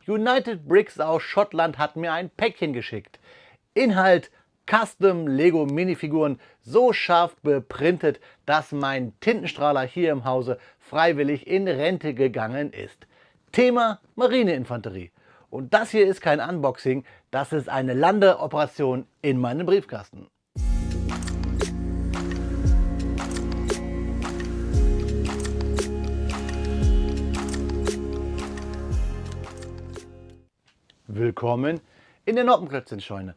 United Bricks aus Schottland hat mir ein Päckchen geschickt. Inhalt: Custom Lego Minifiguren, so scharf beprintet, dass mein Tintenstrahler hier im Hause freiwillig in Rente gegangen ist. Thema: Marineinfanterie. Und das hier ist kein Unboxing, das ist eine Landeoperation in meinem Briefkasten. Willkommen in der Noppenklötzchenscheune.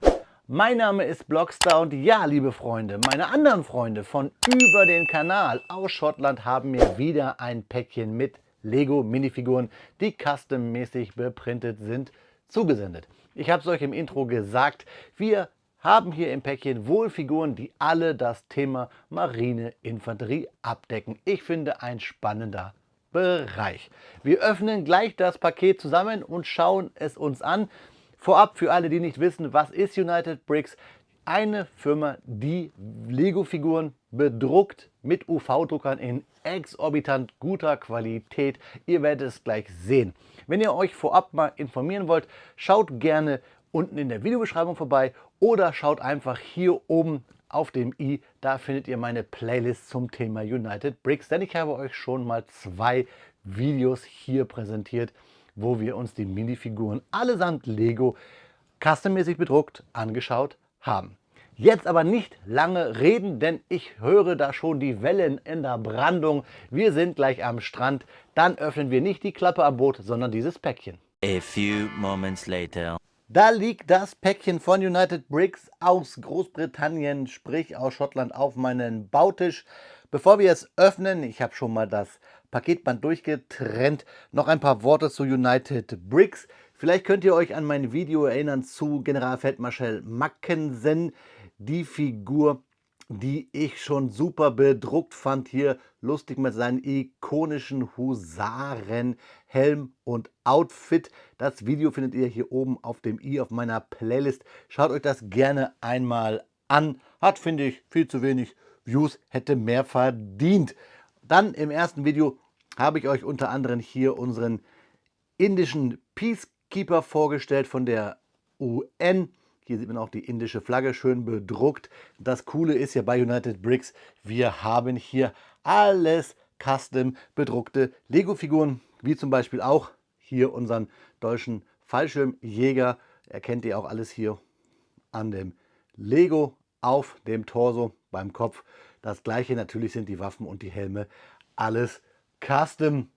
Mein Name ist Blockstar und ja, liebe Freunde, meine anderen Freunde von über den Kanal aus Schottland haben mir wieder ein Päckchen mit Lego Minifiguren, die custom-mäßig beprintet sind, zugesendet. Ich habe es euch im Intro gesagt, wir haben hier im Päckchen wohl Figuren, die alle das Thema Marineinfanterie abdecken. Ich finde, ein spannender Bereich. Wir öffnen gleich das Paket zusammen und schauen es uns an. Vorab für alle, die nicht wissen, was ist United Bricks? Eine Firma, die Lego-Figuren bedruckt mit UV-Druckern in exorbitant guter Qualität. Ihr werdet es gleich sehen. Wenn ihr euch vorab mal informieren wollt, schaut gerne unten in der Videobeschreibung vorbei oder schaut einfach hier oben auf dem i, da findet ihr meine Playlist zum Thema United Bricks, denn ich habe euch schon mal 2 Videos hier präsentiert, wo wir uns die Minifiguren allesamt Lego custommäßig bedruckt angeschaut haben. Jetzt aber nicht lange reden, denn ich höre da schon die Wellen in der Brandung. Wir sind gleich am Strand, dann öffnen wir nicht die Klappe am Boot, sondern dieses Päckchen. A few moments later. Da liegt das Päckchen von United Bricks aus Großbritannien, sprich aus Schottland, auf meinem Bautisch. Bevor wir es öffnen, ich habe schon mal das Paketband durchgetrennt, noch ein paar Worte zu United Bricks. Vielleicht könnt ihr euch an mein Video erinnern zu Generalfeldmarschall Mackensen, die Figur, die ich schon super bedruckt fand, hier lustig mit seinen ikonischen Husarenhelm und Outfit. Das Video findet ihr hier oben auf dem i auf meiner Playlist. Schaut euch das gerne einmal an. Hat, finde ich, viel zu wenig Views, hätte mehr verdient. Dann im ersten Video habe ich euch unter anderem hier unseren indischen Peacekeeper vorgestellt von der UN. Hier sieht man auch die indische Flagge schön bedruckt. Das Coole ist ja bei United Bricks, wir haben hier alles custom bedruckte Lego-Figuren, wie zum Beispiel auch hier unseren deutschen Fallschirmjäger. Erkennt ihr auch alles hier an dem Lego auf dem Torso, beim Kopf. Das gleiche natürlich sind die Waffen und die Helme, alles custom.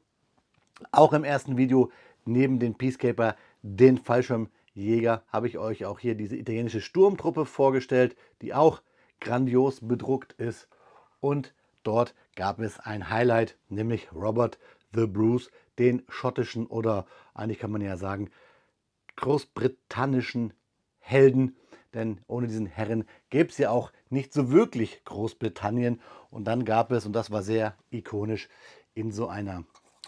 Auch im ersten Video neben den Peacekeeper, den Fallschirmjäger, habe ich euch auch hier diese italienische Sturmtruppe vorgestellt, die auch grandios bedruckt ist. Und dort gab es ein Highlight, nämlich Robert the Bruce, den schottischen oder eigentlich kann man ja sagen großbritannischen Helden. Denn ohne diesen Herren gäbe es ja auch nicht so wirklich Großbritannien. Und dann gab es, und das war sehr ikonisch, in so einer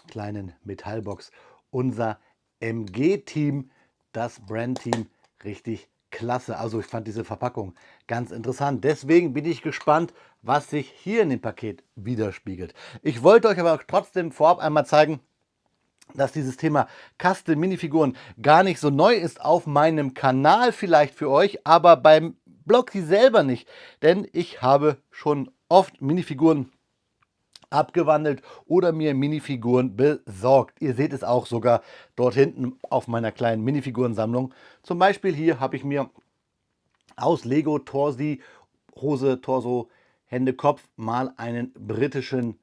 kleinen Metallbox unser MG-Team, das Brand-Team, richtig klasse. Also ich fand diese Verpackung ganz interessant. Deswegen bin ich gespannt, was sich hier in dem Paket widerspiegelt. Ich wollte euch aber trotzdem vorab einmal zeigen, dass dieses Thema Custom Minifiguren gar nicht so neu ist auf meinem Kanal vielleicht für euch, aber beim Blocksy selber nicht. Denn ich habe schon oft Minifiguren abgewandelt oder mir Minifiguren besorgt. Ihr seht es auch sogar dort hinten auf meiner kleinen Minifigurensammlung. Zum Beispiel hier habe ich mir aus Lego Torsi, Hose, Torso, Hände, Kopf mal einen britischen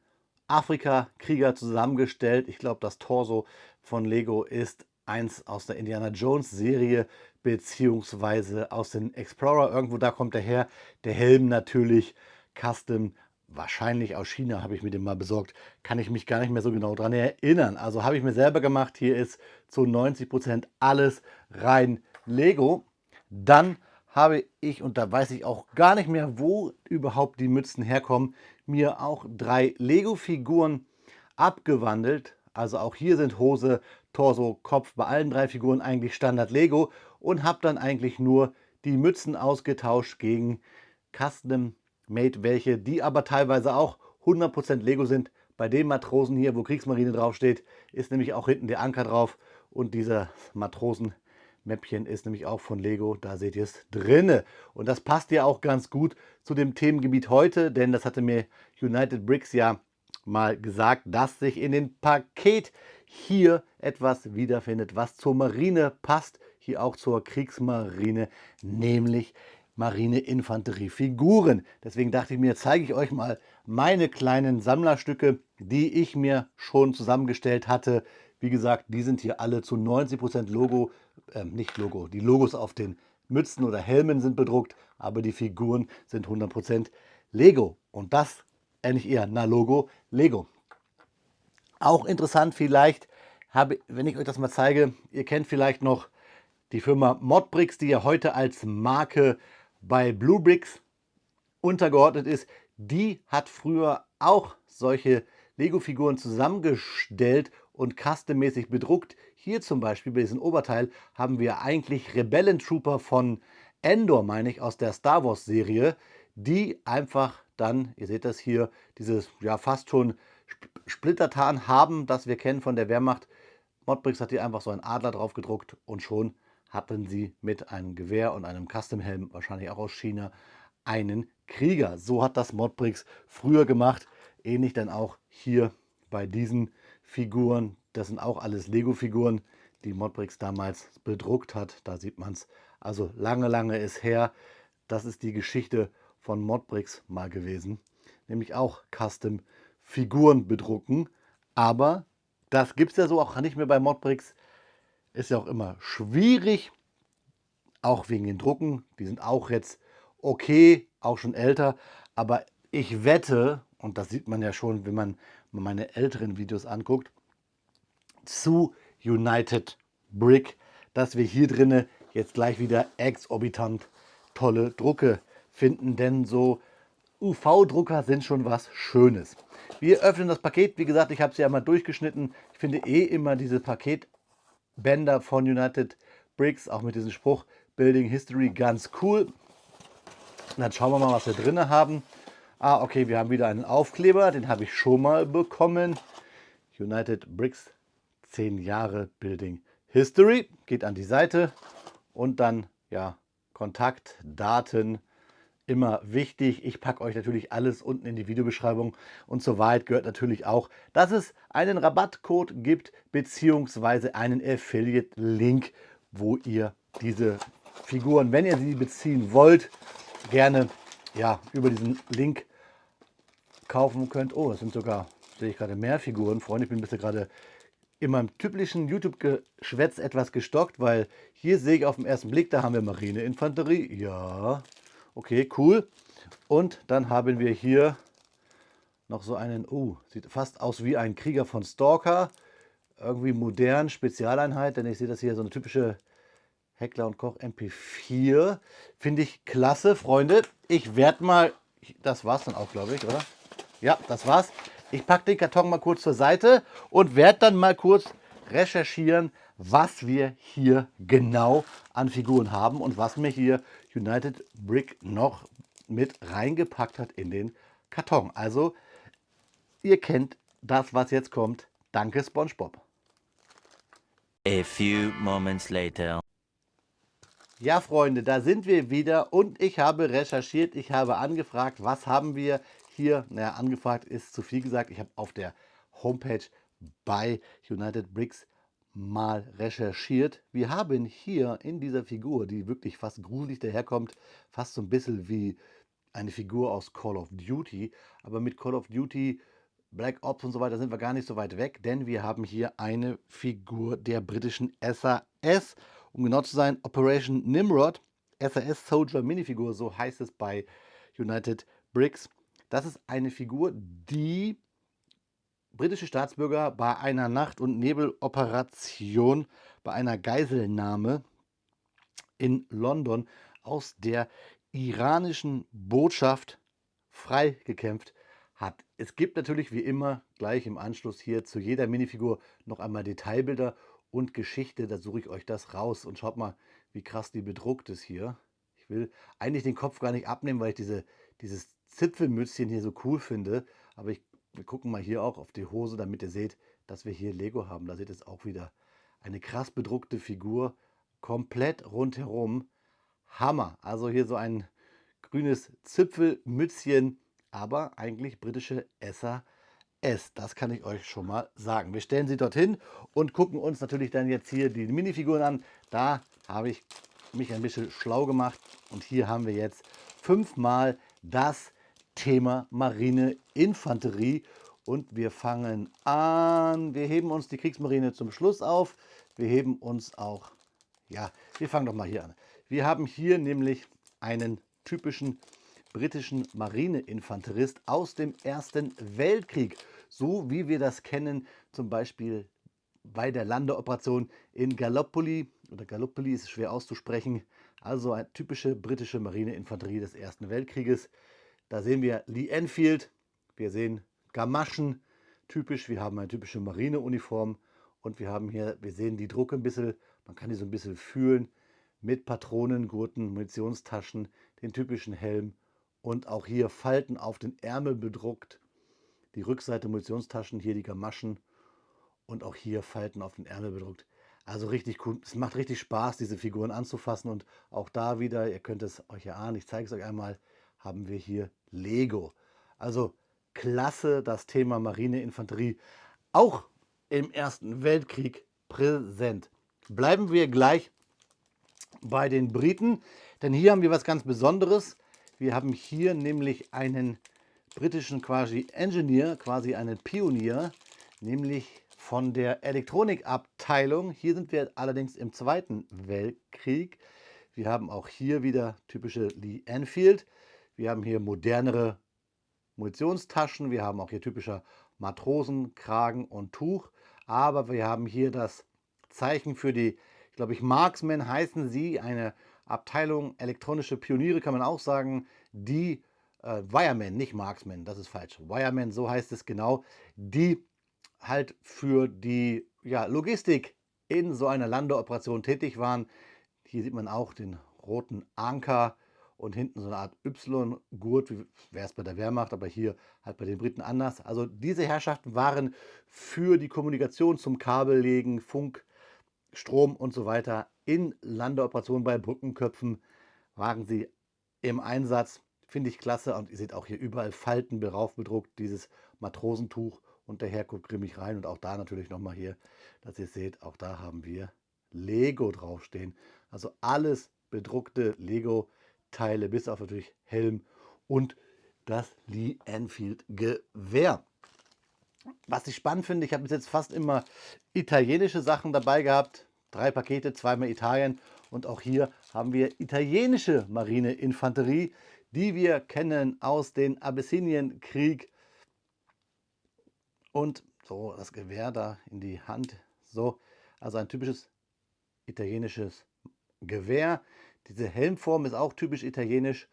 Afrika-Krieger zusammengestellt. Ich glaube, das Torso von Lego ist eins aus der Indiana Jones Serie beziehungsweise aus den Explorer. Irgendwo da kommt er her. Der Helm natürlich custom, wahrscheinlich aus China, habe ich mir den mal besorgt. Kann ich mich gar nicht mehr so genau daran erinnern. Also habe ich mir selber gemacht. Hier ist zu 90% alles rein Lego. Dann habe ich, und da weiß ich auch gar nicht mehr, wo überhaupt die Mützen herkommen, mir auch 3 Lego-Figuren abgewandelt. Also auch hier sind Hose, Torso, Kopf bei allen 3 Figuren eigentlich Standard Lego und habe dann eigentlich nur die Mützen ausgetauscht gegen Custom-Made welche, die aber teilweise auch 100% Lego sind. Bei den Matrosen hier, wo Kriegsmarine draufsteht, ist nämlich auch hinten der Anker drauf Und dieser Matrosenmäppchen ist nämlich auch von Lego. Da seht ihr es drinne. Und das passt ja auch ganz gut zu dem Themengebiet heute, denn das hatte mir United Bricks ja mal gesagt, dass sich in dem Paket hier etwas wiederfindet, was zur Marine passt, hier auch zur Kriegsmarine, nämlich Marineinfanteriefiguren. Deswegen dachte ich mir, zeige ich euch mal meine kleinen Sammlerstücke, die ich mir schon zusammengestellt hatte. Wie gesagt, die sind hier alle zu 90% Logo, nicht Logo, die Logos auf den Mützen oder Helmen sind bedruckt, aber die Figuren sind 100% Lego. Und das eigentlich eher, na Logo, Lego. Auch interessant vielleicht, wenn ich euch das mal zeige, ihr kennt vielleicht noch die Firma Modbricks, die ja heute als Marke bei Bluebricks untergeordnet ist. Die hat früher auch solche Lego-Figuren zusammengestellt und custommäßig bedruckt. Hier zum Beispiel bei diesem Oberteil haben wir eigentlich Rebellentrooper von Endor, meine ich, aus der Star Wars Serie, die einfach dann, ihr seht das hier, dieses ja fast schon Splittertarn haben, das wir kennen von der Wehrmacht. Modbricks hat hier einfach so einen Adler drauf gedruckt und schon hatten sie mit einem Gewehr und einem Custom-Helm, wahrscheinlich auch aus China, einen Krieger. So hat das Modbricks früher gemacht. Ähnlich dann auch hier bei diesen Figuren. Das sind auch alles Lego-Figuren, die Modbricks damals bedruckt hat. Da sieht man es. Also lange, lange ist her. Das ist die Geschichte von Modbricks mal gewesen. Nämlich auch Custom-Figuren bedrucken. Aber das gibt es ja so auch nicht mehr bei Modbricks. Ist ja auch immer schwierig, auch wegen den Drucken. Die sind auch jetzt okay, auch schon älter. Aber ich wette, und das sieht man ja schon, wenn man meine älteren Videos anguckt, zu United Brick, dass wir hier drinne jetzt gleich wieder exorbitant tolle Drucke finden. Denn so UV-Drucker sind schon was Schönes. Wir öffnen das Paket. Wie gesagt, ich habe es ja mal durchgeschnitten. Ich finde immer diese Paketbänder von United Bricks, auch mit diesem Spruch Building History, ganz cool. Und dann schauen wir mal, was wir drin haben. Ah, okay, wir haben wieder einen Aufkleber. Den habe ich schon mal bekommen. United Bricks, 10 Jahre Building History. Geht an die Seite. Und dann, ja, Kontaktdaten. Immer wichtig. Ich packe euch natürlich alles unten in die Videobeschreibung. Und soweit gehört natürlich auch, dass es einen Rabattcode gibt, beziehungsweise einen Affiliate-Link, wo ihr diese Figuren, wenn ihr sie beziehen wollt, gerne ja, über diesen Link kaufen könnt. Oh, das sind sogar, sehe ich gerade, mehr Figuren. Freunde, ich bin bisher gerade in meinem typischen YouTube-Geschwätz etwas gestockt, weil hier sehe ich auf den ersten Blick, da haben wir Marineinfanterie. Ja, okay, cool. Und dann haben wir hier noch so einen, sieht fast aus wie ein Krieger von Stalker. Irgendwie modern, Spezialeinheit, denn ich sehe das hier so eine typische Heckler und Koch MP4. Finde ich klasse, Freunde. Ich werde mal, das war's dann auch, glaube ich, oder? Ja, das war's. Ich packe den Karton mal kurz zur Seite und werde dann mal kurz recherchieren, was wir hier genau an Figuren haben und was mir hier United Brick noch mit reingepackt hat in den Karton. Also, ihr kennt das, was jetzt kommt. Danke, SpongeBob. A few moments later. Ja, Freunde, da sind wir wieder und ich habe recherchiert, ich habe angefragt, was haben wir hier? Naja, angefragt ist zu viel gesagt. Ich habe auf der Homepage bei United Bricks mal recherchiert. Wir haben hier in dieser Figur, die wirklich fast gruselig daherkommt, fast so ein bisschen wie eine Figur aus Call of Duty, aber mit Call of Duty, Black Ops und so weiter sind wir gar nicht so weit weg, denn wir haben hier eine Figur der britischen SAS, um genau zu sein, Operation Nimrod, SAS Soldier Minifigur, so heißt es bei United Bricks. Das ist eine Figur, die britische Staatsbürger bei einer Nacht- und Nebeloperation, bei einer Geiselnahme in London aus der iranischen Botschaft freigekämpft hat. Es gibt natürlich wie immer gleich im Anschluss hier zu jeder Minifigur noch einmal Detailbilder und Geschichte. Da suche ich euch das raus und schaut mal, wie krass die bedruckt ist hier. Ich will eigentlich den Kopf gar nicht abnehmen, weil ich dieses Zipfelmützchen hier so cool finde. Aber wir gucken mal hier auch auf die Hose, damit ihr seht, dass wir hier Lego haben. Da seht ihr es auch wieder eine krass bedruckte Figur, komplett rundherum. Hammer. Also hier so ein grünes Zipfelmützchen, aber eigentlich britische SAS. Das kann ich euch schon mal sagen. Wir stellen sie dorthin und gucken uns natürlich dann jetzt hier die Minifiguren an. Da habe ich mich ein bisschen schlau gemacht und hier haben wir jetzt 5-mal das Thema Marineinfanterie und wir fangen an. Wir heben uns die Kriegsmarine zum Schluss auf. Wir heben uns auch, ja, wir fangen doch mal hier an. Wir haben hier nämlich einen typischen britischen Marineinfanterist aus dem Ersten Weltkrieg, so wie wir das kennen, zum Beispiel bei der Landeoperation in Gallipoli, oder Gallipoli ist schwer auszusprechen, also eine typische britische Marineinfanterie des Ersten Weltkrieges. Da sehen wir Lee Enfield, wir sehen Gamaschen, typisch, wir haben eine typische Marineuniform und wir haben hier, wir sehen die Drucke ein bisschen, man kann die so ein bisschen fühlen, mit Patronengurten, Munitionstaschen, den typischen Helm und auch hier Falten auf den Ärmel bedruckt. Die Rückseite Munitionstaschen, hier die Gamaschen und auch hier Falten auf den Ärmel bedruckt. Also richtig cool. Es macht richtig Spaß, diese Figuren anzufassen und auch da wieder, ihr könnt es euch erahnen, ich zeige es euch einmal, haben wir hier Lego. Also klasse, das Thema Marineinfanterie auch im Ersten Weltkrieg präsent. Bleiben wir gleich bei den Briten, denn hier haben wir was ganz Besonderes. Wir haben hier nämlich einen britischen quasi Engineer, quasi einen Pionier, nämlich von der Elektronikabteilung. Hier sind wir allerdings im Zweiten Weltkrieg. Wir haben auch hier wieder typische Lee Enfield. Wir haben hier modernere Munitionstaschen. Wir haben auch hier typischer Matrosenkragen und Tuch. Aber wir haben hier das Zeichen für die, glaube ich, Marksmen heißen sie, eine Abteilung elektronische Pioniere, kann man auch sagen, die Wiremen, nicht Marksmen, das ist falsch. Wiremen, so heißt es genau, die halt für die, ja, Logistik in so einer Landeoperation tätig waren. Hier sieht man auch den roten Anker und hinten so eine Art Y-Gurt, wie wäre es bei der Wehrmacht, aber hier halt bei den Briten anders. Also diese Herrschaften waren für die Kommunikation zum Kabellegen, Funk, Strom und so weiter in Landeoperationen bei Brückenköpfen waren sie im Einsatz. Finde ich klasse. Und ihr seht auch hier überall Falten drauf bedruckt, dieses Matrosentuch. Und der Herr guckt grimmig rein. Und auch da natürlich nochmal hier, dass ihr seht, auch da haben wir Lego draufstehen. Also alles bedruckte Lego-Teile, bis auf natürlich Helm und das Lee Enfield Gewehr. Was ich spannend finde, ich habe bis jetzt fast immer italienische Sachen dabei gehabt. 3 Pakete, 2-mal Italien. Und auch hier haben wir italienische Marineinfanterie, die wir kennen aus dem Abyssinienkrieg. Und so das Gewehr da in die Hand. So, also ein typisches italienisches Gewehr. Diese Helmform ist auch typisch italienisch.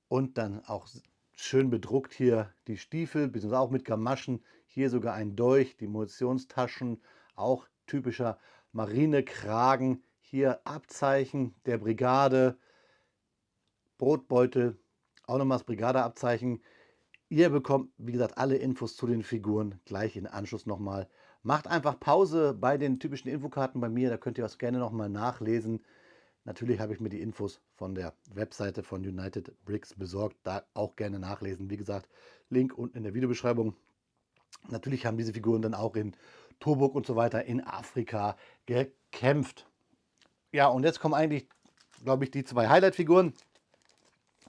Und dann auch schön bedruckt hier die Stiefel, beziehungsweise auch mit Gamaschen. Hier sogar ein Dolch, die Munitionstaschen, auch typischer Marinekragen. Hier Abzeichen der Brigade, Brotbeutel, auch nochmal das Brigadeabzeichen. Ihr bekommt, wie gesagt, alle Infos zu den Figuren gleich in Anschluss nochmal. Macht einfach Pause bei den typischen Infokarten bei mir, da könnt ihr das gerne nochmal nachlesen. Natürlich habe ich mir die Infos von der Webseite von United Bricks besorgt, da auch gerne nachlesen. Wie gesagt, Link unten in der Videobeschreibung. Natürlich haben diese Figuren dann auch in Tobruk und so weiter in Afrika gekämpft. Ja, und jetzt kommen eigentlich, glaube ich, die 2 Highlight-Figuren,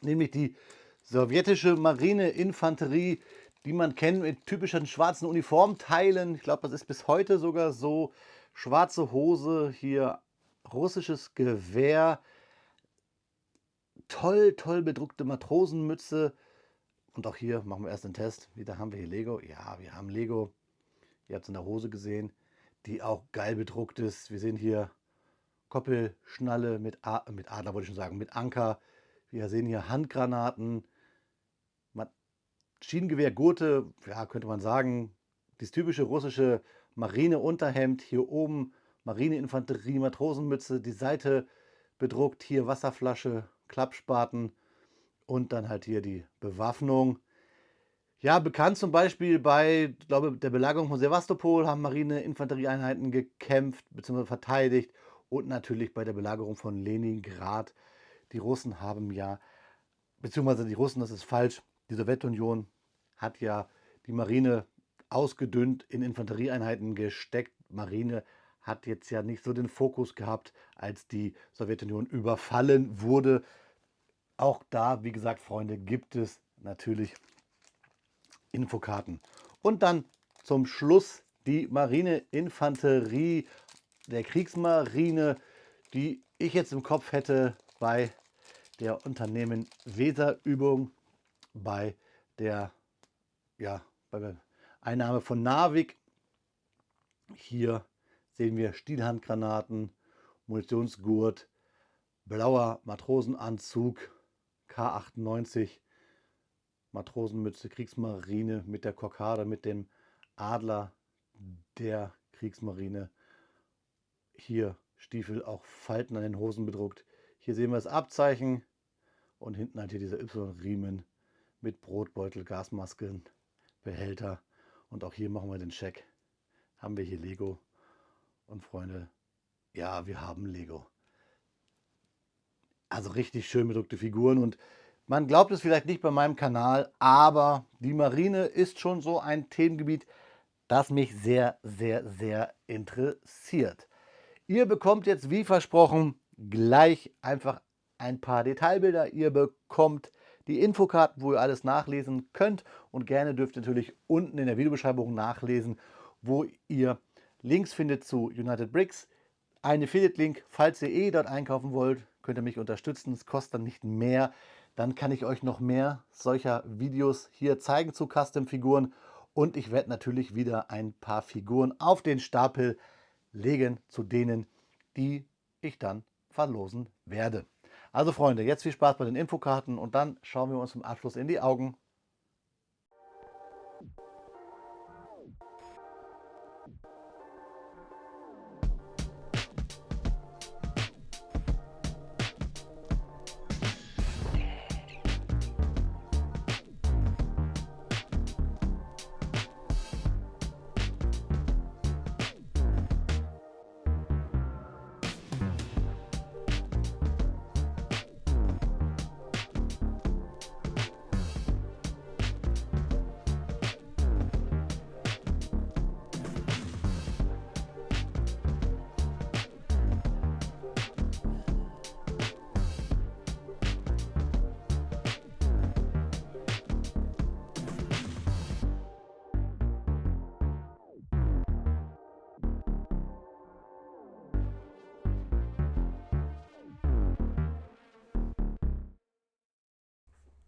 nämlich die sowjetische Marineinfanterie, die man kennt mit typischen schwarzen Uniformteilen. Ich glaube, das ist bis heute sogar so. Schwarze Hose, hier russisches Gewehr, toll, toll bedruckte Matrosenmütze. Und auch hier machen wir erst den Test. Wieder haben wir hier Lego. Ja, wir haben Lego. Ihr habt es in der Hose gesehen, die auch geil bedruckt ist. Wir sehen hier Koppelschnalle mit Adler, wollte ich schon sagen, mit Anker. Wir sehen hier Handgranaten, Schienengewehrgurte, ja, könnte man sagen. Das typische russische Marineunterhemd. Hier oben Marineinfanterie, Matrosenmütze, die Seite bedruckt. Hier Wasserflasche, Klappspaten und dann halt hier die Bewaffnung. Ja, bekannt zum Beispiel bei, glaube der Belagerung von Sewastopol haben Marine-Infanterieeinheiten gekämpft bzw. verteidigt und natürlich bei der Belagerung von Leningrad. Die Russen haben ja, beziehungsweise die Russen, das ist falsch, die Sowjetunion hat ja die Marine ausgedünnt in Infanterieeinheiten gesteckt. Marine hat jetzt ja nicht so den Fokus gehabt, als die Sowjetunion überfallen wurde. Auch da, wie gesagt, Freunde, gibt es natürlich Infokarten. Und dann zum Schluss die Marineinfanterie der Kriegsmarine, die ich jetzt im Kopf hätte bei der Unternehmen Weserübung, bei der, ja, bei der Einnahme von Narvik. Hier sehen wir Stielhandgranaten, Munitionsgurt, blauer Matrosenanzug, K98, Matrosenmütze, Kriegsmarine mit der Kokarde, mit dem Adler der Kriegsmarine. Hier Stiefel, auch Falten an den Hosen bedruckt. Hier sehen wir das Abzeichen und hinten halt hier dieser Y-Riemen mit Brotbeutel, Gasmasken, Behälter. Und auch hier machen wir den Check. Haben wir hier Lego. Und Freunde, ja, wir haben Lego. Also richtig schön bedruckte Figuren und man glaubt es vielleicht nicht bei meinem Kanal, aber die Marine ist schon so ein Themengebiet, das mich sehr, sehr, sehr interessiert. Ihr bekommt jetzt, wie versprochen, gleich einfach ein paar Detailbilder. Ihr bekommt die Infokarten, wo ihr alles nachlesen könnt. Und gerne dürft ihr natürlich unten in der Videobeschreibung nachlesen, wo ihr Links findet zu United Bricks. Ein Affiliate-Link, falls ihr dort einkaufen wollt, könnt ihr mich unterstützen. Es kostet dann nicht mehr. Dann kann ich euch noch mehr solcher Videos hier zeigen zu Custom-Figuren. Und ich werde natürlich wieder ein paar Figuren auf den Stapel legen zu denen, die ich dann verlosen werde. Also Freunde, jetzt viel Spaß bei den Infokarten und dann schauen wir uns zum Abschluss in die Augen.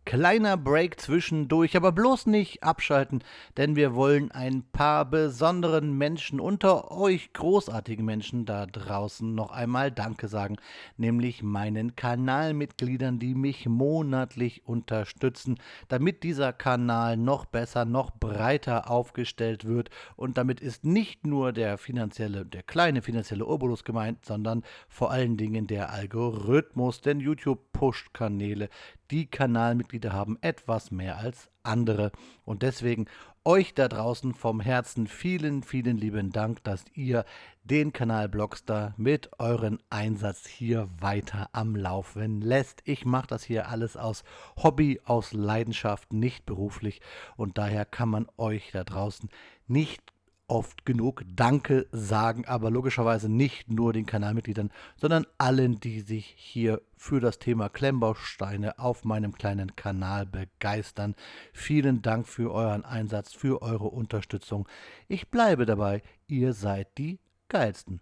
Kleiner Break zwischendurch, aber bloß nicht abschalten, denn wir wollen ein paar besonderen Menschen unter euch, großartigen Menschen da draußen, noch einmal Danke sagen, nämlich meinen Kanalmitgliedern, die mich monatlich unterstützen, damit dieser Kanal noch besser, noch breiter aufgestellt wird. Und damit ist nicht nur der kleine finanzielle Obolus gemeint, sondern vor allen Dingen der Algorithmus, denn YouTube pusht Kanäle. Die Kanalmitglieder haben etwas mehr als andere. Und deswegen euch da draußen vom Herzen vielen, vielen lieben Dank, dass ihr den Kanal Blockstar mit euren Einsatz hier weiter am Laufen lässt. Ich mache das hier alles aus Hobby, aus Leidenschaft, nicht beruflich. Und daher kann man euch da draußen nicht oft genug Danke sagen, aber logischerweise nicht nur den Kanalmitgliedern, sondern allen, die sich hier für das Thema Klemmbausteine auf meinem kleinen Kanal begeistern. Vielen Dank für euren Einsatz, für eure Unterstützung. Ich bleibe dabei, ihr seid die Geilsten.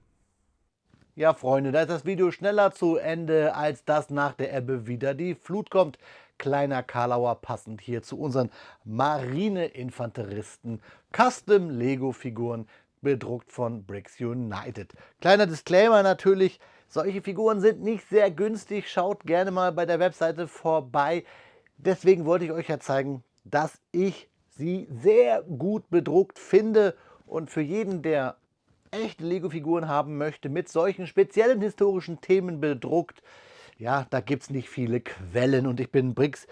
Ja, Freunde, da ist das Video schneller zu Ende, als dass nach der Ebbe wieder die Flut kommt. Kleiner Karlauer passend hier zu unseren Marineinfanteristen. Custom Lego-Figuren, bedruckt von Bricks United. Kleiner Disclaimer natürlich, solche Figuren sind nicht sehr günstig. Schaut gerne mal bei der Webseite vorbei. Deswegen wollte ich euch ja zeigen, dass ich sie sehr gut bedruckt finde. Und für jeden, der echte Lego-Figuren haben möchte, mit solchen speziellen historischen Themen bedruckt, ja, da gibt es nicht viele Quellen und ich bin Bricks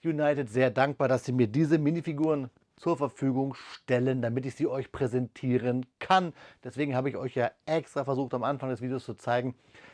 United sehr dankbar, dass sie mir diese Minifiguren zur Verfügung stellen, damit ich sie euch präsentieren kann. Deswegen habe ich euch ja extra versucht, am Anfang des Videos zu zeigen,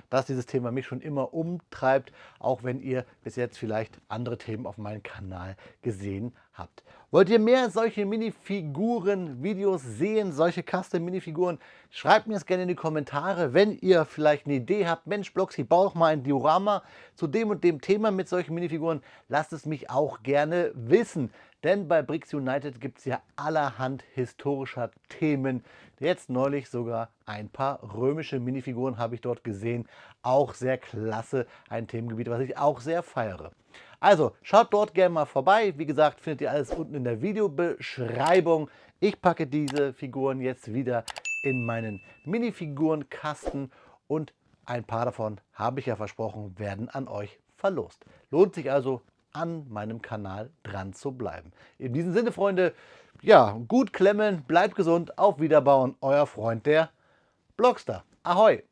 dass dieses Thema mich schon immer umtreibt, auch wenn ihr bis jetzt vielleicht andere Themen auf meinem Kanal gesehen habt. Wollt ihr mehr solche Minifiguren-Videos sehen, solche Custom-Minifiguren? Schreibt mir es gerne in die Kommentare, wenn ihr vielleicht eine Idee habt. Mensch, Bloxy, bau doch mal ein Diorama zu dem und dem Thema mit solchen Minifiguren. Lasst es mich auch gerne wissen. Denn bei Bricks United gibt es ja allerhand historischer Themen. Jetzt neulich sogar ein paar römische Minifiguren habe ich dort gesehen. Auch sehr klasse, ein Themengebiet, was ich auch sehr feiere. Also schaut dort gerne mal vorbei. Wie gesagt, findet ihr alles unten in der Videobeschreibung. Ich packe diese Figuren jetzt wieder in meinen Minifigurenkasten und ein paar davon, habe ich ja versprochen, werden an euch verlost. Lohnt sich also, an meinem Kanal dran zu bleiben. In diesem Sinne, Freunde, ja, gut klemmen, bleibt gesund, auf Wiederbauen, euer Freund der Blockster. Ahoi!